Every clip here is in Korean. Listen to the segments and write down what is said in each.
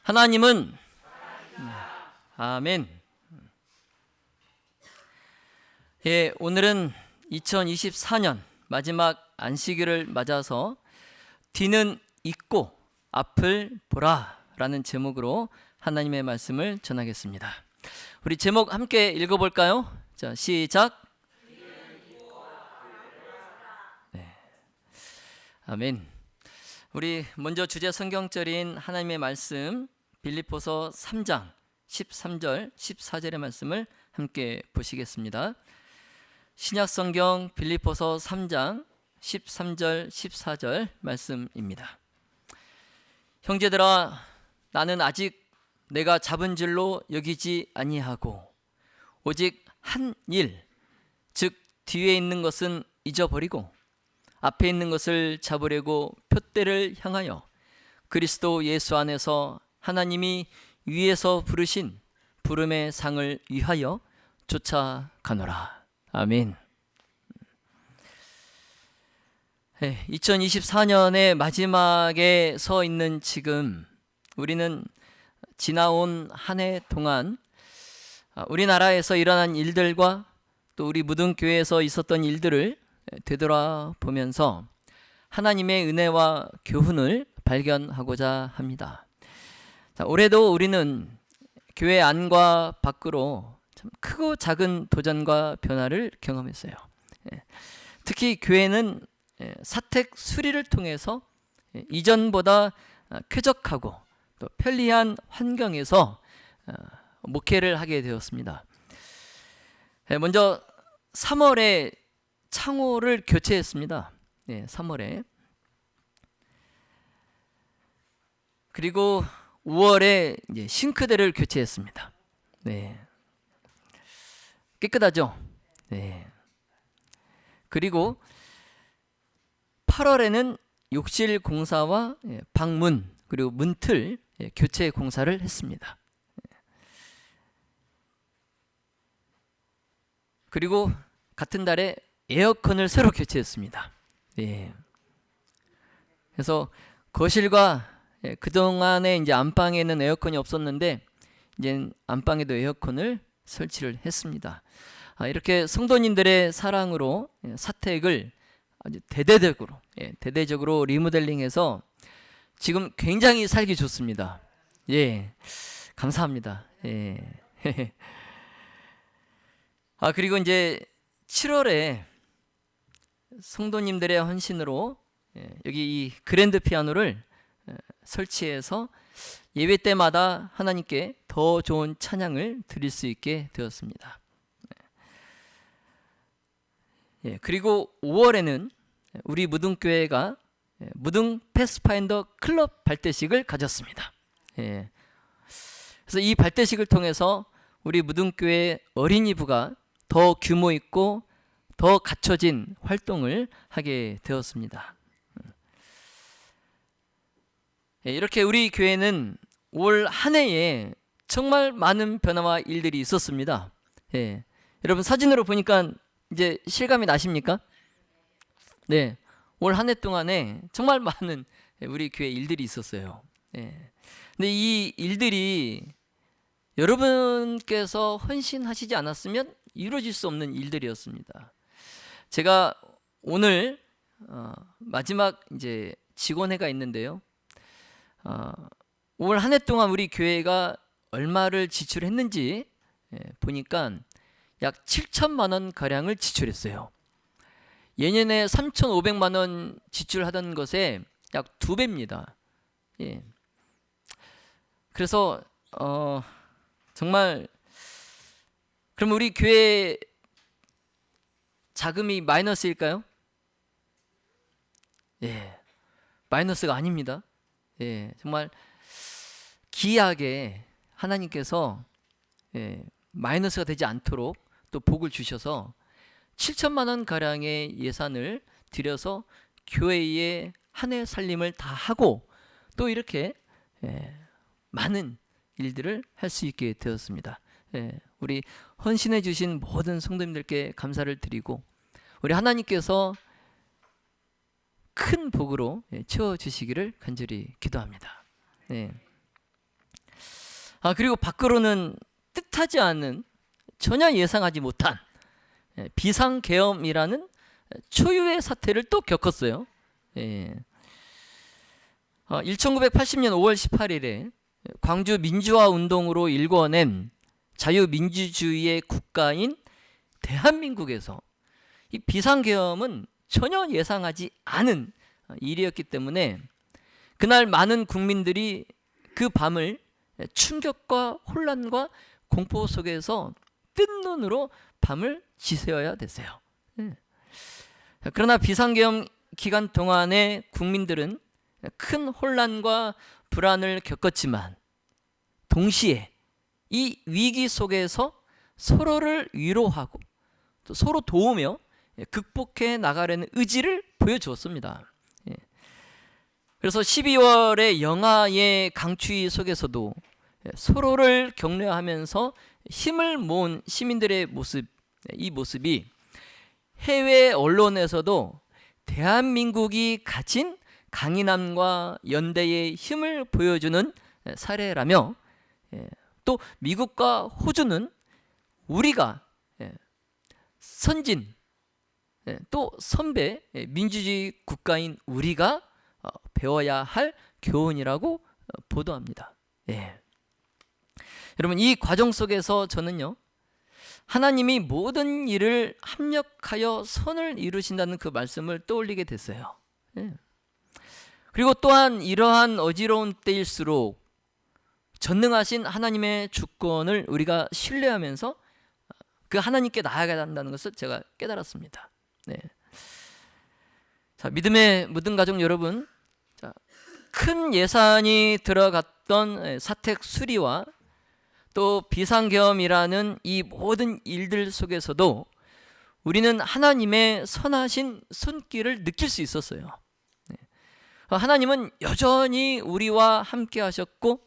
하나님은 아멘. 예, 오늘은 2024년 마지막 안식일을 맞아서 뒤는 잊고 앞을 보라 라는 제목으로 하나님의 말씀을 전하겠습니다. 우리 제목 함께 읽어볼까요? 자, 시작. 네. 아멘. 우리 먼저 주제 성경절인 하나님의 말씀 빌립보서 3장 13절 14절의 말씀을 함께 보시겠습니다. 신약성경 빌립보서 3장 13절 14절 말씀입니다. 형제들아, 나는 아직 내가 잡은 줄로 여기지 아니하고 오직 한 일, 즉 뒤에 있는 것은 잊어버리고 앞에 있는 것을 잡으려고 표대를 향하여 그리스도 예수 안에서 하나님이 위에서 부르신 부름의 상을 위하여 쫓아가노라. 아멘. 2024년의 마지막에 서 있는 지금 우리는 지나온 한 해 동안 우리나라에서 일어난 일들과 또 우리 무등교회에서 있었던 일들을 되돌아보면서 하나님의 은혜와 교훈을 발견하고자 합니다. 자, 올해도 우리는 교회 안과 밖으로 참 크고 작은 도전과 변화를 경험했어요. 특히 교회는 사택 수리를 통해서 이전보다 쾌적하고 또 편리한 환경에서 목회를 하게 되었습니다. 먼저 3월에 창호를 교체했습니다. 3월에. 그리고 5월에 이제 싱크대를 교체했습니다. 깨끗하죠? 그리고 8월에는 욕실 공사와 방문 그리고 문틀 교체 공사를 했습니다. 그리고 같은 달에 에어컨을 새로 교체했습니다. 그래서 거실과 그동안에 이제 안방에는 에어컨이 없었는데 이제 안방에도 에어컨을 설치를 했습니다. 이렇게 성도님들의 사랑으로 사택을 아주 대대적으로 리모델링해서 지금 굉장히 살기 좋습니다. 감사합니다. 그리고 이제 7월에 성도님들의 헌신으로 여기 이 그랜드 피아노를 설치해서 예배 때마다 하나님께 더 좋은 찬양을 드릴 수 있게 되었습니다. 그리고 5월에는 우리 무등교회가 무등 패스파인더 클럽 발대식을 가졌습니다. 그래서 이 발대식을 통해서 우리 무등교회 어린이부가 더 규모 있고 더 갖춰진 활동을 하게 되었습니다. 이렇게 우리 교회는 올 한 해에 정말 많은 변화와 일들이 있었습니다. 여러분 사진으로 보니까 이제 실감이 나십니까? 올 한 해 동안에 정말 많은 우리 교회 일들이 있었어요. 근데 이 일들이 여러분께서 헌신하시지 않았으면 이루어질 수 없는 일들이었습니다. 제가 오늘 마지막 이제 직원회가 있는데요. 올 한 해 동안 우리 교회가 얼마를 지출했는지 보니까 약 7천만 원 가량을 지출했어요. 예년에 3,500만 원 지출하던 것에 약 2배입니다. 그래서 정말 그럼 우리 교회 자금이 마이너스일까요? 마이너스가 아닙니다. 정말 기이하게 하나님께서 마이너스가 되지 않도록 또 복을 주셔서 7천만 원 가량의 예산을 들여서 교회의 한 해 살림을 다 하고 또 이렇게 많은 일들을 할 수 있게 되었습니다. 우리 헌신해 주신 모든 성도님들께 감사를 드리고 우리 하나님께서 큰 복으로 채워주시기를 간절히 기도합니다. 그리고 밖으로는 뜻하지 않은, 전혀 예상하지 못한 비상계엄이라는 초유의 사태를 또 겪었어요. 1980년 5월 18일에 광주 민주화 운동으로 일궈낸 자유민주주의의 국가인 대한민국에서 이 비상계엄은 전혀 예상하지 않은 일이었기 때문에 그날 많은 국민들이 그 밤을 충격과 혼란과 공포 속에서 뜬 눈으로 밤을 지새워야 됐어요. 그러나 비상계엄 기간 동안에 국민들은 큰 혼란과 불안을 겪었지만 동시에 이 위기 속에서 서로를 위로하고 또 서로 도우며 극복해 나가려는 의지를 보여주었습니다. 그래서 12월의 영하의 강추위 속에서도 서로를 격려하면서 힘을 모은 시민들의 모습, 이 모습이 해외 언론에서도 대한민국이 가진 강인함과 연대의 힘을 보여주는 사례라며, 또 미국과 호주는 우리가 선진 또 선배 민주주의 국가인 우리가 배워야 할 교훈이라고 보도합니다. 여러분, 이 과정 속에서 저는요, 하나님이 모든 일을 합력하여 선을 이루신다는 그 말씀을 떠올리게 됐어요. 그리고 또한 이러한 어지러운 때일수록 전능하신 하나님의 주권을 우리가 신뢰하면서 그 하나님께 나아가야 한다는 것을 제가 깨달았습니다. 자, 믿음의 모든 가족 여러분, 큰 예산이 들어갔던 사택 수리와 또 비상계엄이라는 이 모든 일들 속에서도 우리는 하나님의 선하신 손길을 느낄 수 있었어요. 하나님은 여전히 우리와 함께 하셨고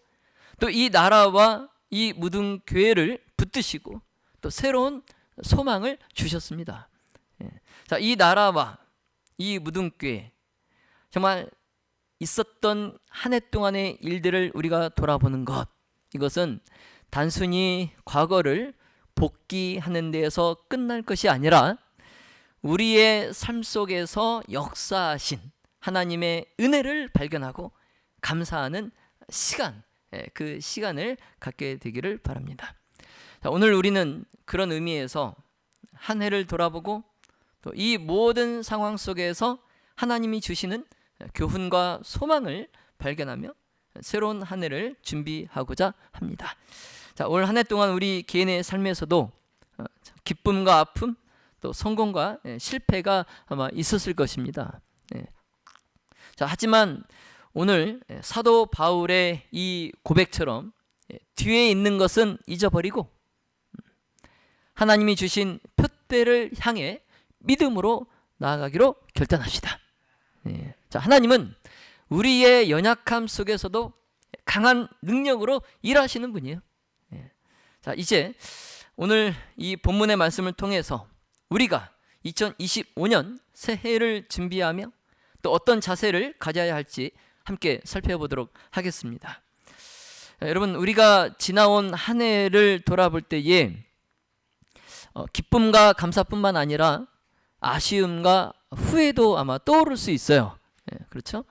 또 이 나라와 이 모든 교회를 붙드시고 또 새로운 소망을 주셨습니다. 자, 이 나라와 이 모든 교회, 정말 있었던 한 해 동안의 일들을 우리가 돌아보는 것, 이것은 단순히 과거를 복귀하는 데에서 끝날 것이 아니라 우리의 삶 속에서 역사하신 하나님의 은혜를 발견하고 감사하는 시간, 그 시간을 갖게 되기를 바랍니다. 자, 오늘 우리는 그런 의미에서 한 해를 돌아보고 또 이 모든 상황 속에서 하나님이 주시는 교훈과 소망을 발견하며 새로운 한 해를 준비하고자 합니다. 자, 올 한 해 동안 우리 개인의 삶에서도 기쁨과 아픔, 또 성공과 실패가 아마 있었을 것입니다. 자, 하지만 오늘 사도 바울의 이 고백처럼 뒤에 있는 것은 잊어버리고 하나님이 주신 표대를 향해 믿음으로 나아가기로 결단합시다. 자, 하나님은 우리의 연약함 속에서도 강한 능력으로 일하시는 분이에요. 자, 이제 오늘 이 본문의 말씀을 통해서 우리가 2025년 새해를 준비하며 또 어떤 자세를 가져야 할지 함께 살펴보도록 하겠습니다. 여러분, 우리가 지나온 한 해를 돌아볼 때에 기쁨과 감사뿐만 아니라 아쉬움과 후회도 아마 떠오를 수 있어요. 그렇죠?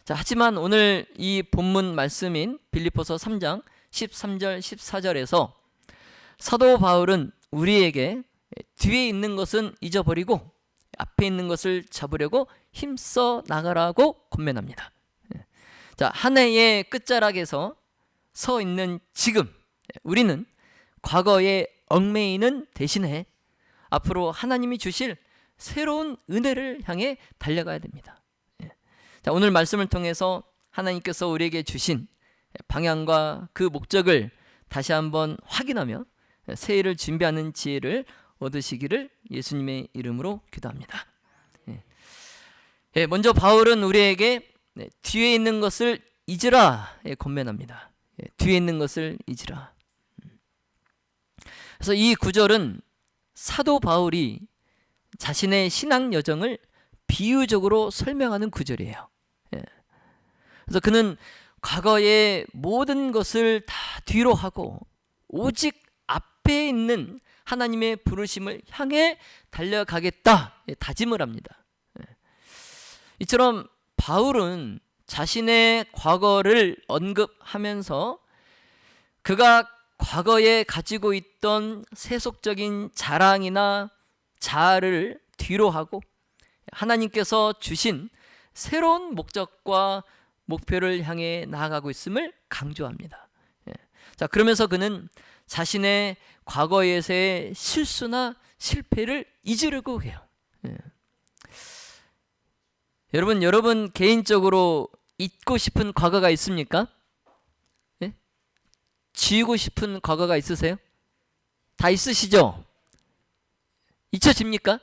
자, 하지만 오늘 이 본문 말씀인 빌립보서 3장 13절 14절에서 사도 바울은 우리에게 뒤에 있는 것은 잊어버리고 앞에 있는 것을 잡으려고 힘써 나가라고 권면합니다. 자, 한 해의 끝자락에서 서 있는 지금 우리는 과거에 얽매이는 대신에 앞으로 하나님이 주실 새로운 은혜를 향해 달려가야 됩니다. 자, 오늘 말씀을 통해서 하나님께서 우리에게 주신 방향과 그 목적을 다시 한번 확인하며 새해를 준비하는 지혜를 얻으시기를 예수님의 이름으로 기도합니다. 먼저 바울은 우리에게 뒤에 있는 것을 잊으라 권면합니다. 뒤에 있는 것을 잊으라. 그래서 이 구절은 사도 바울이 자신의 신앙 여정을 비유적으로 설명하는 구절이에요. 그래서 그는 과거의 모든 것을 다 뒤로 하고 오직 앞에 있는 하나님의 부르심을 향해 달려가겠다 다짐을 합니다. 이처럼 바울은 자신의 과거를 언급하면서 그가 과거에 가지고 있던 세속적인 자랑이나 자아를 뒤로 하고 하나님께서 주신 새로운 목적과 목표를 향해 나아가고 있음을 강조합니다. 자, 그러면서 그는 자신의 과거에서의 실수나 실패를 잊으려고 해요. 여러분 개인적으로 잊고 싶은 과거가 있습니까? 지우고 싶은 과거가 있으세요? 다 있으시죠? 잊혀집니까?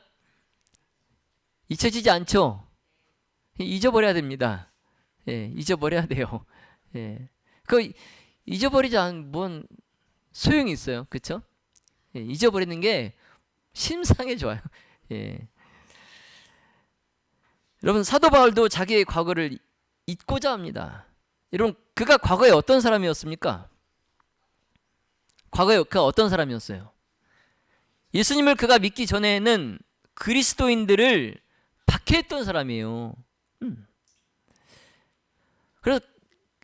잊혀지지 않죠? 잊어버려야 됩니다. 잊어버려야 돼요. 그 잊어버리지 않으면 뭔 소용이 있어요. 그렇죠? 잊어버리는 게 심상에 좋아요. 여러분 사도 바울도 자기의 과거를 잊고자 합니다. 여러분 그가 과거에 어떤 사람이었습니까? 과거에 그가 어떤 사람이었어요? 예수님을 그가 믿기 전에는 그리스도인들을 박해했던 사람이에요. 그래서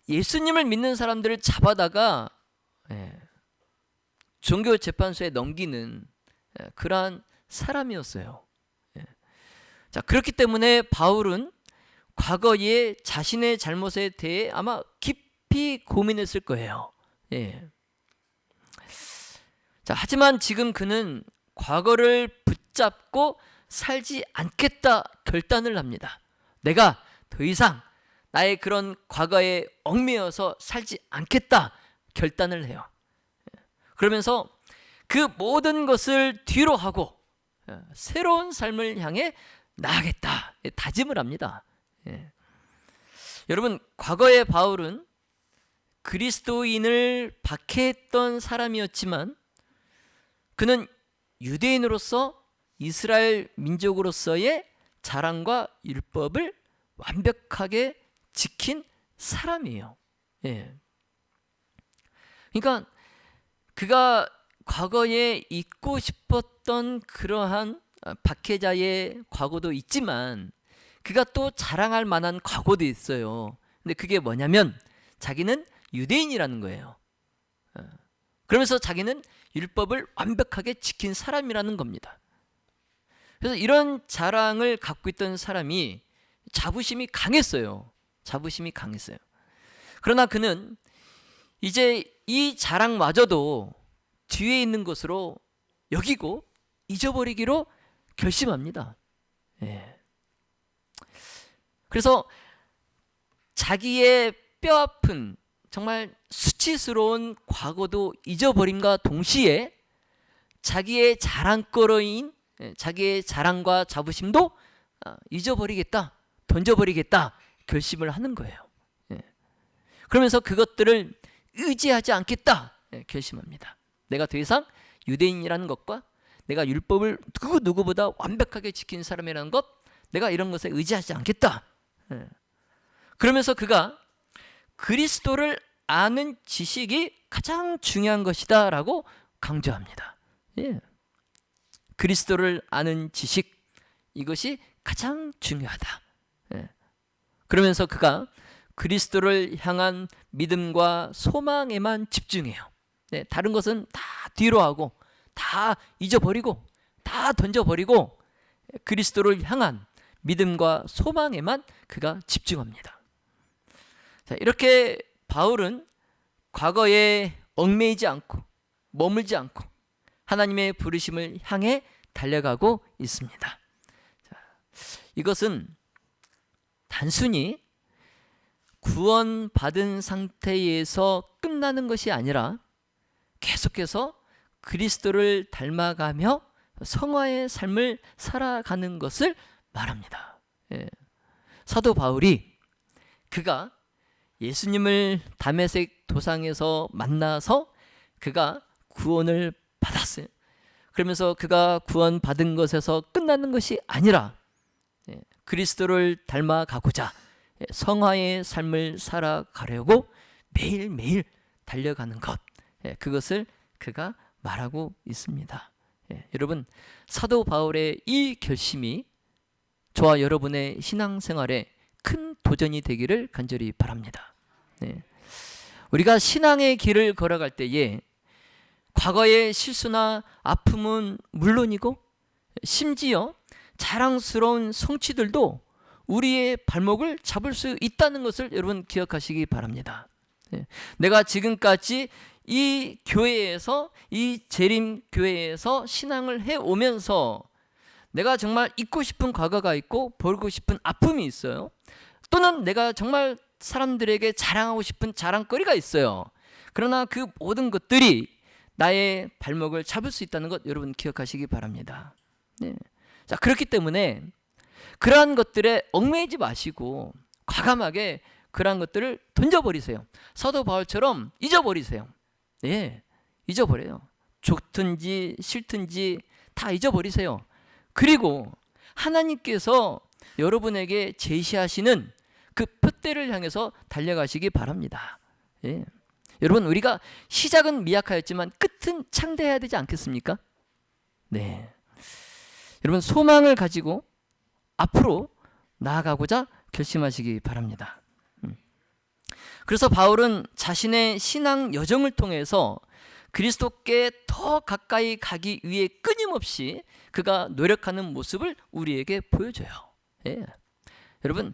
예수님을 믿는 사람들을 잡아다가 종교재판소에 넘기는 그러한 사람이었어요. 자, 그렇기 때문에 바울은 과거에 자신의 잘못에 대해 아마 깊이 고민했을 거예요. 자, 하지만 지금 그는 과거를 붙잡고 살지 않겠다 결단을 합니다. 내가 더 이상 나의 그런 과거에 얽매여서 살지 않겠다 결단을 해요. 그러면서 그 모든 것을 뒤로 하고 새로운 삶을 향해 나아가겠다 다짐을 합니다. 여러분 과거의 바울은 그리스도인을 박해했던 사람이었지만 그는 유대인으로서 이스라엘 민족으로서의 자랑과 율법을 완벽하게 지킨 사람이에요. 그러니까 그가 과거에 잊고 싶었던 그러한 박해자의 과거도 있지만 그가 또 자랑할 만한 과거도 있어요. 근데 그게 뭐냐면 자기는 유대인이라는 거예요. 그러면서 자기는 율법을 완벽하게 지킨 사람이라는 겁니다. 그래서 이런 자랑을 갖고 있던 사람이 자부심이 강했어요. 자부심이 강했어요. 그러나 그는 이제 이 자랑마저도 뒤에 있는 것으로 여기고 잊어버리기로 결심합니다. 그래서 자기의 뼈아픈 정말 수치스러운 과거도 잊어버림과 동시에 자기의 자랑거리인 자기의 자랑과 자부심도 잊어버리겠다, 던져버리겠다 결심을 하는 거예요. 그러면서 그것들을 의지하지 않겠다 결심합니다. 내가 더 이상 유대인이라는 것과 내가 율법을 그 누구보다 완벽하게 지킨 사람이라는 것, 내가 이런 것에 의지하지 않겠다. 그러면서 그가 그리스도를 아는 지식이 가장 중요한 것이다 라고 강조합니다. 그리스도를 아는 지식, 이것이 가장 중요하다. 그러면서 그가 그리스도를 향한 믿음과 소망에만 집중해요. 다른 것은 다 뒤로 하고 다 잊어버리고 다 던져버리고 그리스도를 향한 믿음과 소망에만 그가 집중합니다. 자, 이렇게 바울은 과거에 얽매이지 않고 머물지 않고 하나님의 부르심을 향해 달려가고 있습니다. 자, 이것은 단순히 구원받은 상태에서 끝나는 것이 아니라 계속해서 그리스도를 닮아가며 성화의 삶을 살아가는 것을 말합니다. 사도 바울이 그가 예수님을 다메섹 도상에서 만나서 그가 구원을 받았어요. 그러면서 그가 구원받은 것에서 끝나는 것이 아니라 그리스도를 닮아가고자 성화의 삶을 살아가려고 매일매일 달려가는 것, 그것을 그가 말하고 있습니다. 여러분, 사도 바울의 이 결심이 저와 여러분의 신앙생활에 큰 도전이 되기를 간절히 바랍니다. 우리가 신앙의 길을 걸어갈 때에 과거의 실수나 아픔은 물론이고 심지어 자랑스러운 성취들도 우리의 발목을 잡을 수 있다는 것을 여러분 기억하시기 바랍니다. 내가 지금까지 이 교회에서, 이 재림교회에서 신앙을 해오면서 내가 정말 잊고 싶은 과거가 있고 버리고 싶은 아픔이 있어요. 또는 내가 정말 사람들에게 자랑하고 싶은 자랑거리가 있어요. 그러나 그 모든 것들이 나의 발목을 잡을 수 있다는 것 여러분 기억하시기 바랍니다. 자, 그렇기 때문에 그러한 것들에 얽매이지 마시고 과감하게 그러한 것들을 던져버리세요. 사도 바울처럼 잊어버리세요. 잊어버려요. 좋든지 싫든지 다 잊어버리세요. 그리고 하나님께서 여러분에게 제시하시는 그 표대를 향해서 달려가시기 바랍니다. 여러분, 우리가 시작은 미약하였지만 끝은 창대해야 되지 않겠습니까? 여러분, 소망을 가지고 앞으로 나아가고자 결심하시기 바랍니다. 그래서 바울은 자신의 신앙 여정을 통해서 그리스도께 더 가까이 가기 위해 끊임없이 그가 노력하는 모습을 우리에게 보여줘요. 여러분,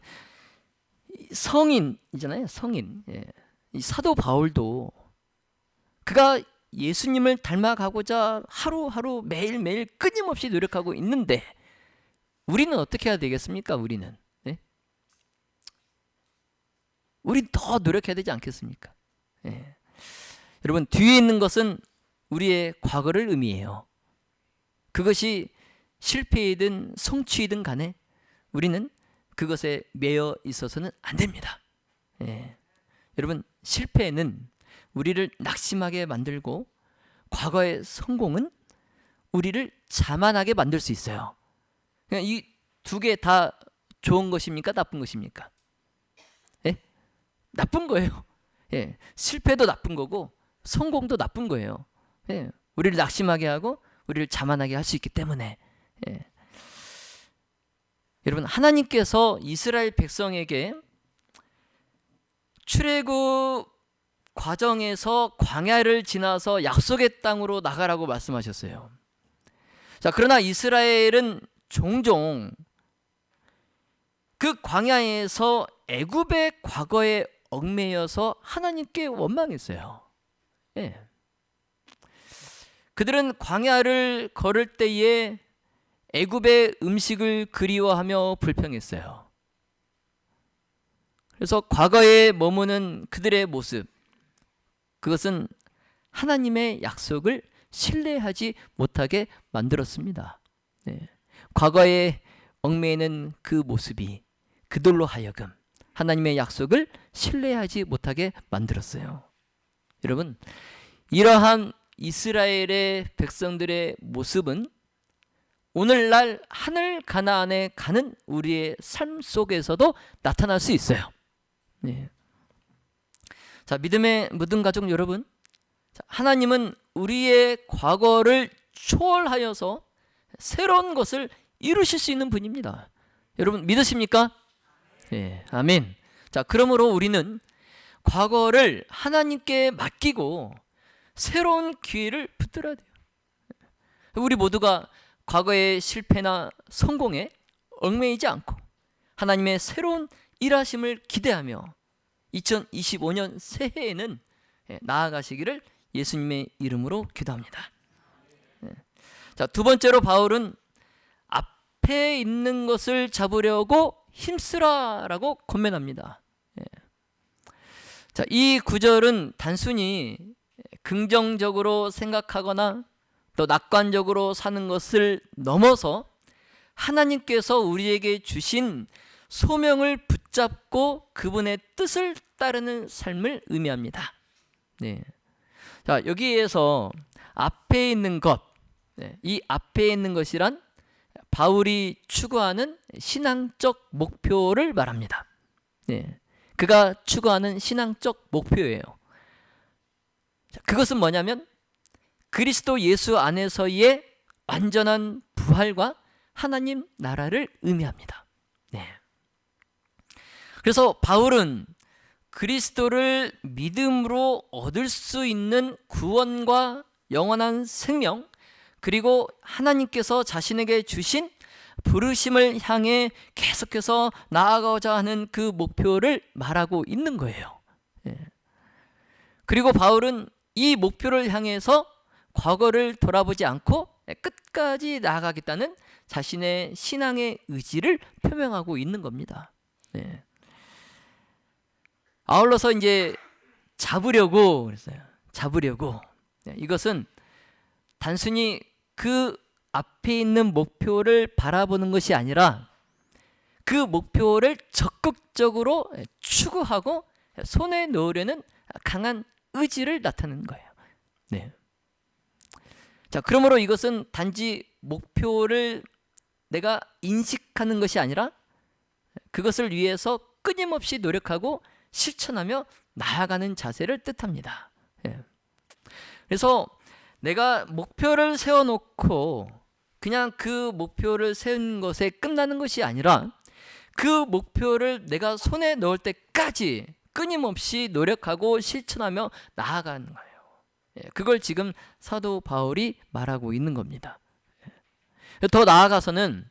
성인이잖아요. 성인. 이 사도 바울도 그가 예수님을 닮아가고자 하루하루 매일매일 끊임없이 노력하고 있는데 우리는 어떻게 해야 되겠습니까? 우리는 우리 더 노력해야 되지 않겠습니까? 여러분, 뒤에 있는 것은 우리의 과거를 의미해요. 그것이 실패이든 성취이든 간에 우리는 그것에 매여 있어서는 안 됩니다. 여러분, 실패는 우리를 낙심하게 만들고 과거의 성공은 우리를 자만하게 만들 수 있어요. 이 두 개 다 좋은 것입니까? 나쁜 것입니까? 나쁜 거예요. 실패도 나쁜 거고 성공도 나쁜 거예요. 우리를 낙심하게 하고 우리를 자만하게 할 수 있기 때문에 여러분, 하나님께서 이스라엘 백성에게 출애굽 과정에서 광야를 지나서 약속의 땅으로 나가라고 말씀하셨어요. 자, 그러나 이스라엘은 종종 그 광야에서 애굽의 과거에 얽매여서 하나님께 원망했어요. 그들은 광야를 걸을 때에 애굽의 음식을 그리워하며 불평했어요. 그래서 과거에 머무는 그들의 모습, 그것은 하나님의 약속을 신뢰하지 못하게 만들었습니다. 과거에 얽매이는 그 모습이 그들로 하여금 하나님의 약속을 신뢰하지 못하게 만들었어요. 여러분, 이러한 이스라엘의 백성들의 모습은 오늘날 하늘 가나안에 가는 우리의 삶 속에서도 나타날 수 있어요. 자, 믿음의 모든 가족 여러분, 하나님은 우리의 과거를 초월하여서 새로운 것을 이루실 수 있는 분입니다. 여러분, 믿으십니까? 아멘. 자, 그러므로 우리는 과거를 하나님께 맡기고 새로운 기회를 붙들어야 돼요. 우리 모두가 과거의 실패나 성공에 얽매이지 않고 하나님의 새로운 일하심을 기대하며 2025년 새해에는 나아가시기를 예수님의 이름으로 기도합니다. 자, 두 번째로 바울은 앞에 있는 것을 잡으려고 힘쓰라라고 권면합니다. 자, 이 구절은 단순히 긍정적으로 생각하거나 또 낙관적으로 사는 것을 넘어서 하나님께서 우리에게 주신 소명을 붙잡고 그분의 뜻을 따르는 삶을 의미합니다. 자, 여기에서 앞에 있는 것, 이 앞에 있는 것이란 바울이 추구하는 신앙적 목표를 말합니다. 예. 그가 추구하는 신앙적 목표예요. 자, 그것은 뭐냐면 그리스도 예수 안에서의 완전한 부활과 하나님 나라를 의미합니다. 네. 그래서 바울은 그리스도를 믿음으로 얻을 수 있는 구원과 영원한 생명, 그리고 하나님께서 자신에게 주신 부르심을 향해 계속해서 나아가고자 하는 그 목표를 말하고 있는 거예요. 예. 그리고 바울은 이 목표를 향해서 과거를 돌아보지 않고 끝까지 나아가겠다는 자신의 신앙의 의지를 표명하고 있는 겁니다. 예. 아울러서 이제 잡으려고 그랬어요. 잡으려고. 이것은 단순히 그 앞에 있는 목표를 바라보는 것이 아니라 그 목표를 적극적으로 추구하고 손에 넣으려는 강한 의지를 나타내는 거예요. 네. 자, 그러므로 이것은 단지 목표를 내가 인식하는 것이 아니라 그것을 위해서 끊임없이 노력하고 실천하며 나아가는 자세를 뜻합니다. 예. 그래서 내가 목표를 세워놓고 그냥 그 목표를 세운 것에 끝나는 것이 아니라 그 목표를 내가 손에 넣을 때까지 끊임없이 노력하고 실천하며 나아가는 거예요. 예. 그걸 지금 사도 바울이 말하고 있는 겁니다. 예. 더 나아가서는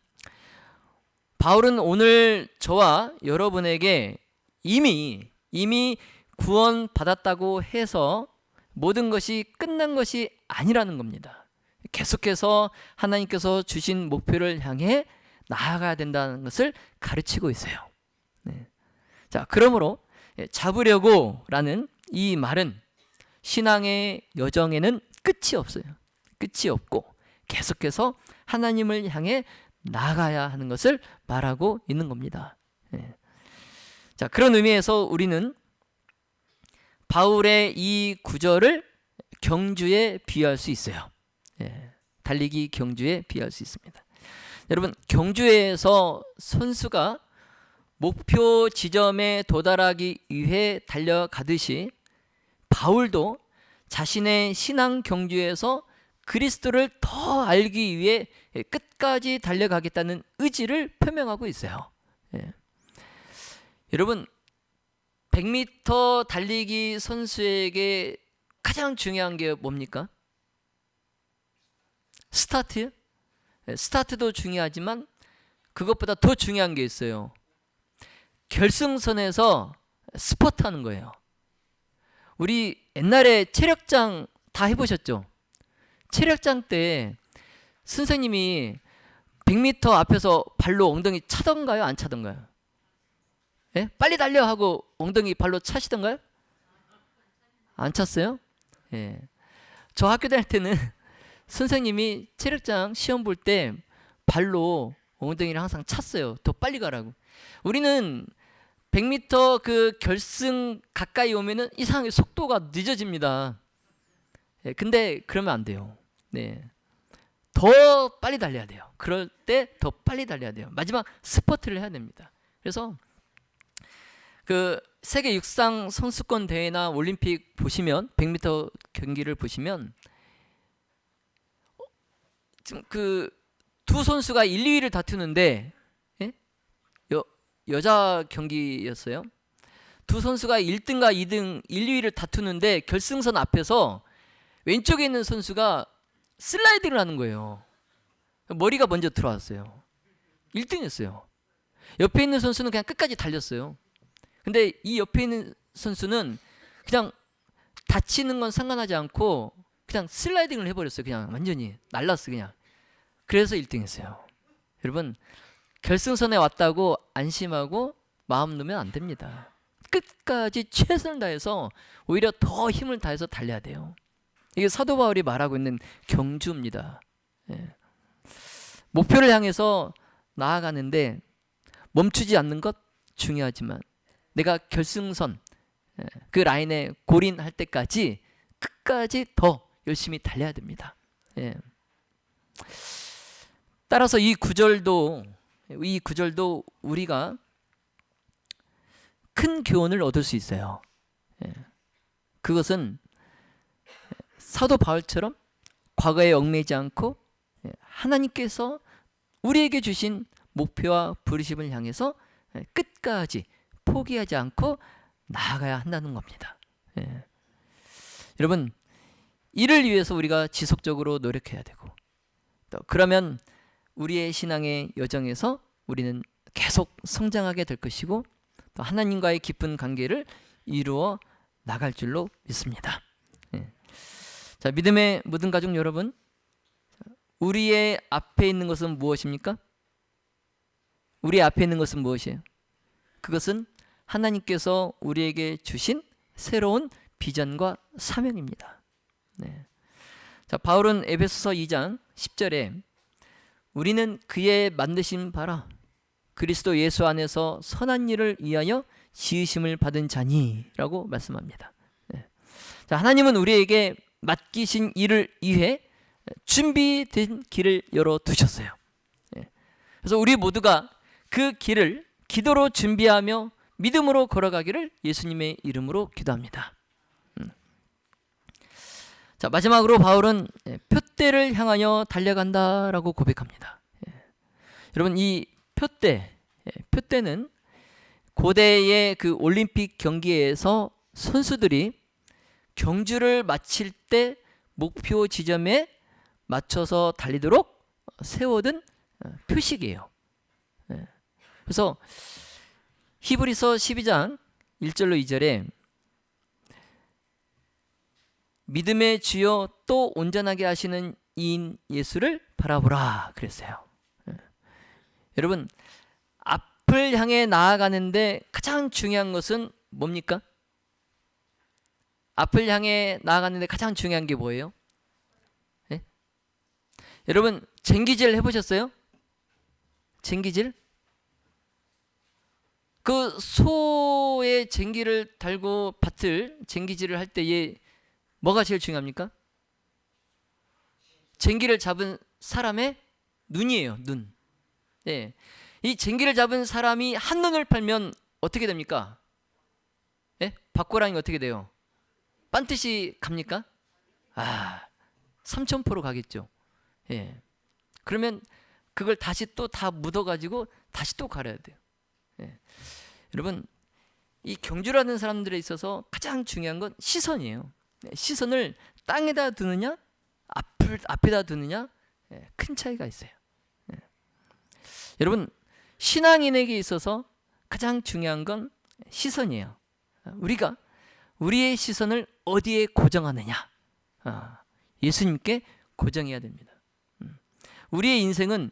바울은 오늘 저와 여러분에게 이미 구원 받았다고 해서 모든 것이 끝난 것이 아니라는 겁니다. 계속해서 하나님께서 주신 목표를 향해 나아가야 된다는 것을 가르치고 있어요. 네. 자, 그러므로 잡으려고 라는 이 말은 신앙의 여정에는 끝이 없어요. 끝이 없고 계속해서 하나님을 향해 나아가야 하는 것을 말하고 있는 겁니다. 네. 자, 그런 의미에서 우리는 바울의 이 구절을 경주에 비유할 수 있어요. 예, 달리기 경주에 비유할 수 있습니다. 여러분, 경주에서 선수가 목표 지점에 도달하기 위해 달려가듯이 바울도 자신의 신앙 경주에서 그리스도를 더 알기 위해 끝까지 달려가겠다는 의지를 표명하고 있어요. 예. 여러분, 100m 달리기 선수에게 가장 중요한 게 뭡니까? 스타트? 스타트도 중요하지만 그것보다 더 중요한 게 있어요. 결승선에서 스퍼트 하는 거예요. 우리 옛날에 체력장 다 해보셨죠? 체력장 때 선생님이 100m 앞에서 발로 엉덩이 차던가요? 안 차던가요? 예? 빨리 달려 하고 엉덩이 발로 차시던가요? 안 찼어요? 예. 저 학교 다닐 때는 선생님이 체력장 시험 볼 때 발로 엉덩이를 항상 찼어요. 더 빨리 가라고. 우리는 100m 그 결승 가까이 오면은 이상하게 속도가 늦어집니다. 예, 근데 그러면 안 돼요. 네. 더 빨리 달려야 돼요. 그럴 때 더 빨리 달려야 돼요. 마지막 스퍼트를 해야 됩니다. 그래서 그 세계 육상 선수권 대회나 올림픽 보시면 100m 경기를 보시면 지금 그 두 선수가 1, 2위를 다투는데, 예? 여자 경기였어요. 두 선수가 1등과 2등, 1, 2위를 다투는데 결승선 앞에서 왼쪽에 있는 선수가 슬라이딩을 하는 거예요. 머리가 먼저 들어왔어요. 1등이었어요. 옆에 있는 선수는 그냥 끝까지 달렸어요. 근데 이 옆에 있는 선수는 그냥 다치는 건 상관하지 않고 그냥 슬라이딩을 해버렸어요. 그냥 완전히 날랐어요. 그냥. 그래서 1등 했어요. 여러분, 결승선에 왔다고 안심하고 마음 놓으면 안 됩니다. 끝까지 최선을 다해서 오히려 더 힘을 다해서 달려야 돼요. 이게 사도 바울이 말하고 있는 경주입니다. 예. 목표를 향해서 나아가는데 멈추지 않는 것 중요하지만 내가 결승선 그 라인에 골인할 때까지 끝까지 더 열심히 달려야 됩니다. 예. 따라서 이 구절도 우리가 큰 교훈을 얻을 수 있어요. 그것은 사도 바울처럼 과거에 얽매이지 않고 하나님께서 우리에게 주신 목표와 부르심을 향해서 끝까지 포기하지 않고 나아가야 한다는 겁니다. 여러분, 이를 위해서 우리가 지속적으로 노력해야 되고, 또 그러면 우리의 신앙의 여정에서 우리는 계속 성장하게 될 것이고, 또 하나님과의 깊은 관계를 이루어 나갈 줄로 믿습니다. 자, 믿음의 모든 가족 여러분, 우리의 앞에 있는 것은 무엇입니까? 우리 앞에 있는 것은 무엇이에요? 그것은 하나님께서 우리에게 주신 새로운 비전과 사명입니다. 자, 바울은 에베소서 2장 10절에 우리는 그의 만드신 바라 그리스도 예수 안에서 선한 일을 위하여 지으심을 받은 자니라고 말씀합니다. 자, 하나님은 우리에게 맡기신 일을 위해 준비된 길을 열어두셨어요. 그래서 우리 모두가 그 길을 기도로 준비하며 믿음으로 걸어가기를 예수님의 이름으로 기도합니다. 자, 마지막으로 바울은 표대를 향하여 달려간다라고 고백합니다. 여러분, 이 표대는 고대의 그 올림픽 경기에서 선수들이 경주를 마칠 때 목표 지점에 맞춰서 달리도록 세워둔 표식이에요. 그래서 히브리서 12장 1절로 2절에 믿음의 주여 또 온전하게 하시는 이인 예수를 바라보라 그랬어요. 여러분, 앞을 향해 나아가는데 가장 중요한 것은 뭡니까? 앞을 향해 나아가는데 가장 중요한 게 뭐예요? 여러분, 쟁기질 해보셨어요? 쟁기질? 그 소의 쟁기를 달고 밭을 쟁기질을 할 때에 뭐가 제일 중요합니까? 쟁기를 잡은 사람의 눈이에요. 눈. 이 쟁기를 잡은 사람이 한눈을 팔면 어떻게 됩니까? 밭고랑이 어떻게 돼요? 빤듯이 갑니까? 삼천포로 가겠죠. 그러면 그걸 다시 또 다 묻어가지고 다시 또 갈아야 돼요. 여러분, 이 경주라는 사람들에 있어서 가장 중요한 건 시선이에요. 시선을 땅에다 두느냐 앞에다 두느냐 큰 차이가 있어요. 여러분, 신앙인에게 있어서 가장 중요한 건 시선이에요. 우리가 우리의 시선을 어디에 고정하느냐, 예수님께 고정해야 됩니다. 우리의 인생은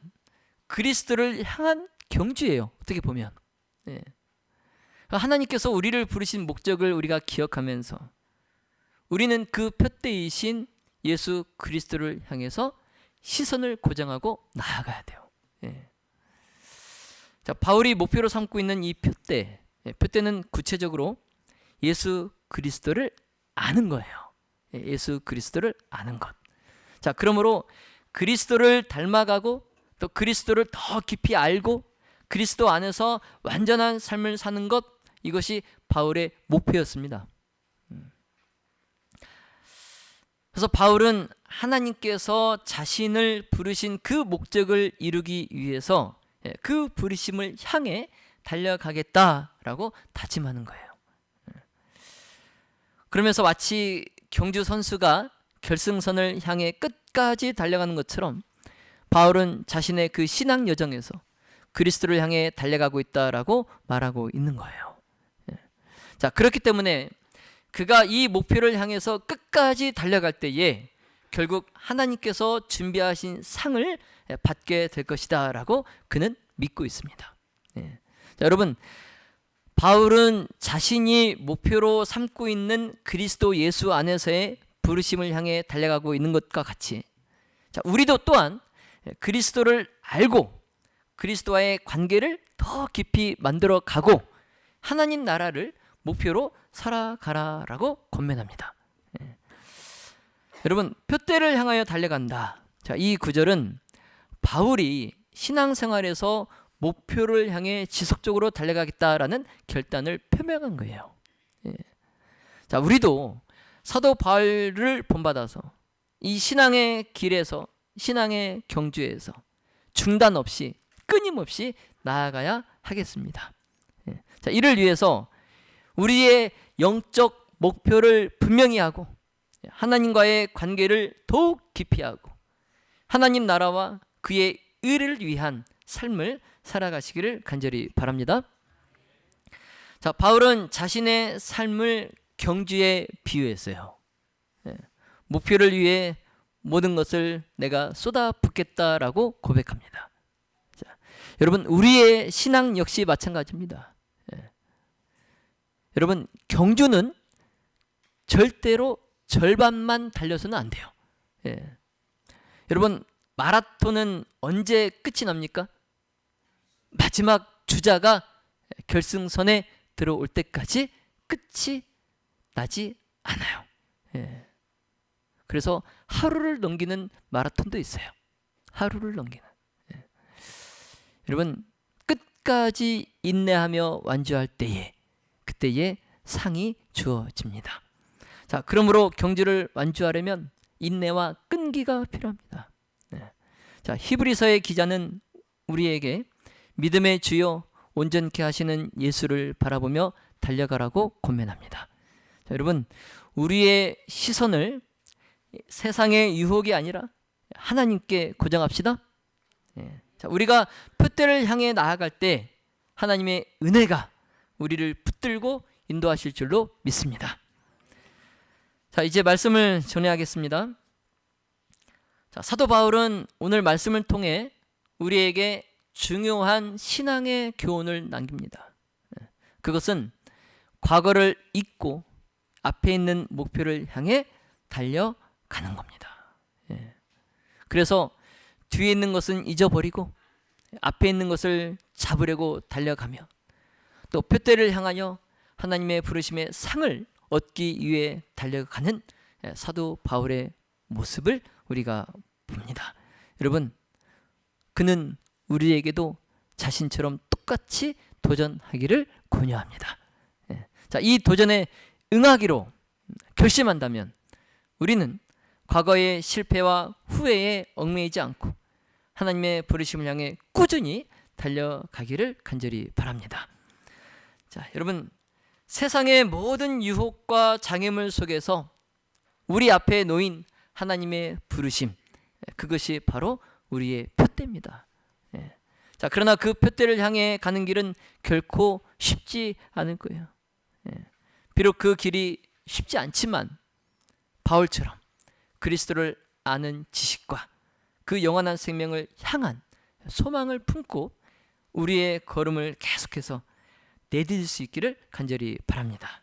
그리스도를 향한 경주예요. 어떻게 보면 하나님께서 우리를 부르신 목적을 우리가 기억하면서 우리는 그 표대이신 예수 그리스도를 향해서 시선을 고정하고 나아가야 돼요. 자, 바울이 목표로 삼고 있는 이 표대는 구체적으로 예수 그리스도를 아는 거예요. 예수 그리스도를 아는 것. 자, 그러므로 그리스도를 닮아가고 또 그리스도를 더 깊이 알고 그리스도 안에서 완전한 삶을 사는 것, 이것이 바울의 목표였습니다. 그래서 바울은 하나님께서 자신을 부르신 그 목적을 이루기 위해서 그 부르심을 향해 달려가겠다라고 다짐하는 거예요. 그러면서 마치 경주 선수가 결승선을 향해 끝까지 달려가는 것처럼 바울은 자신의 그 신앙 여정에서 그리스도를 향해 달려가고 있다라고 말하고 있는 거예요. 자, 그렇기 때문에 그가 이 목표를 향해서 끝까지 달려갈 때에 결국 하나님께서 준비하신 상을 받게 될 것이다 라고 그는 믿고 있습니다. 자, 여러분, 바울은 자신이 목표로 삼고 있는 그리스도 예수 안에서의 부르심을 향해 달려가고 있는 것과 같이, 자, 우리도 또한 그리스도를 알고 그리스도와의 관계를 더 깊이 만들어 가고 하나님 나라를 목표로 살아가라라고 권면합니다. 여러분, 표대를 향하여 달려간다. 자, 이 구절은 바울이 신앙생활에서 목표를 향해 지속적으로 달려가겠다라는 결단을 표명합니다. 표명한 거예요. 예. 자, 우리도 사도 바울을 본받아서 이 신앙의 길에서, 신앙의 경주에서 중단 없이 끊임없이 나아가야 하겠습니다. 예. 자, 이를 위해서 우리의 영적 목표를 분명히 하고 하나님과의 관계를 더욱 깊이 하고 하나님 나라와 그의 의를 위한 삶을 살아가시기를 간절히 바랍니다. 자, 바울은 자신의 삶을 경주에 비유했어요. 예. 목표를 위해 모든 것을 내가 쏟아붓겠다라고 고백합니다. 자, 여러분, 우리의 신앙 역시 마찬가지입니다. 예. 여러분, 경주는 절대로 절반만 달려서는 안 돼요. 예. 여러분, 마라톤은 언제 끝이 납니까? 마지막 주자가 결승선에 들어올 때까지 끝이 나지 않아요. 예. 그래서 하루를 넘기는 마라톤도 있어요. 하루를 넘기는. 예. 여러분, 끝까지 인내하며 완주할 때에 그때의 상이 주어집니다. 자, 그러므로 경주를 완주하려면 인내와 끈기가 필요합니다. 예. 자, 히브리서의 기자는 우리에게 믿음의 주요 온전케 하시는 예수를 바라보며 달려가라고 권면합니다. 자, 여러분, 우리의 시선을 세상의 유혹이 아니라 하나님께 고정합시다. 예. 자, 우리가 표대를 향해 나아갈 때 하나님의 은혜가 우리를 붙들고 인도하실 줄로 믿습니다. 자, 이제 말씀을 전해야겠습니다. 자, 사도 바울은 오늘 말씀을 통해 우리에게 중요한 신앙의 교훈을 남깁니다. 그것은 과거를 잊고 앞에 있는 목표를 향해 달려가는 겁니다. 그래서 뒤에 있는 것은 잊어버리고 앞에 있는 것을 잡으려고 달려가며 또 표대를 향하여 하나님의 부르심의 상을 얻기 위해 달려가는 사도 바울의 모습을 우리가 봅니다. 여러분, 그는 우리에게도 자신처럼 똑같이 도전하기를 권유합니다. 자, 이 도전에 응하기로 결심한다면 우리는 과거의 실패와 후회에 얽매이지 않고 하나님의 부르심을 향해 꾸준히 달려가기를 간절히 바랍니다. 자, 여러분, 세상의 모든 유혹과 장애물 속에서 우리 앞에 놓인 하나님의 부르심, 그것이 바로 우리의 표대입니다. 자, 그러나 그 표대를 향해 가는 길은 결코 쉽지 않을 거예요. 비록 그 길이 쉽지 않지만 바울처럼 그리스도를 아는 지식과 그 영원한 생명을 향한 소망을 품고 우리의 걸음을 계속해서 내디딜 수 있기를 간절히 바랍니다.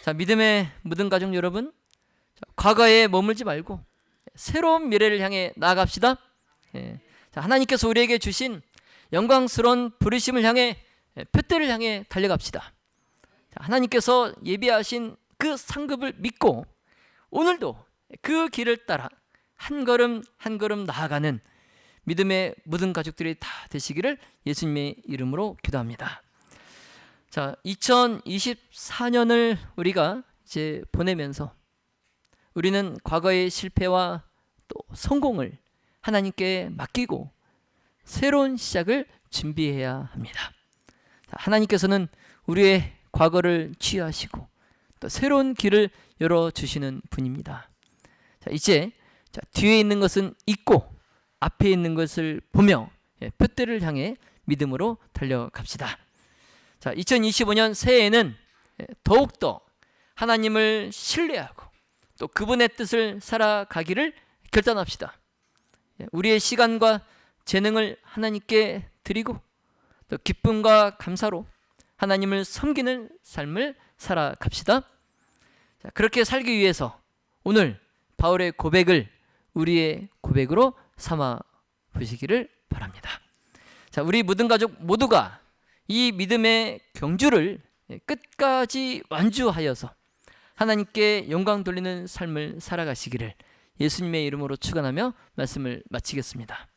자, 믿음의 묻은 가족 여러분, 과거에 머물지 말고 새로운 미래를 향해 나아갑시다. 자, 하나님께서 우리에게 주신 영광스러운 부르심을 향해 표대를 향해 달려갑시다. 자, 하나님께서 예비하신 그 상급을 믿고 오늘도 그 길을 따라 한 걸음 한 걸음 나아가는 믿음의 모든 가족들이 다 되시기를 예수님의 이름으로 기도합니다. 자, 2024년을 우리가 이제 보내면서 우리는 과거의 실패와 또 성공을 하나님께 맡기고 새로운 시작을 준비해야 합니다. 자, 하나님께서는 우리의 과거를 치유하시고 또 새로운 길을 열어주시는 분입니다. 자, 이제 뒤에 있는 것은 잊고 앞에 있는 것을 보며 표대를 향해 믿음으로 달려갑시다. 자, 2025년 새해에는 더욱더 하나님을 신뢰하고 또 그분의 뜻을 살아가기를 결단합시다. 우리의 시간과 재능을 하나님께 드리고 또 기쁨과 감사로 하나님을 섬기는 삶을 살아갑시다. 자, 그렇게 살기 위해서 오늘 바울의 고백을 우리의 고백으로 삼아 보시기를 바랍니다. 자, 우리 모든 가족 모두가 이 믿음의 경주를 끝까지 완주하여서 하나님께 영광 돌리는 삶을 살아가시기를 예수님의 이름으로 축원하며 말씀을 마치겠습니다.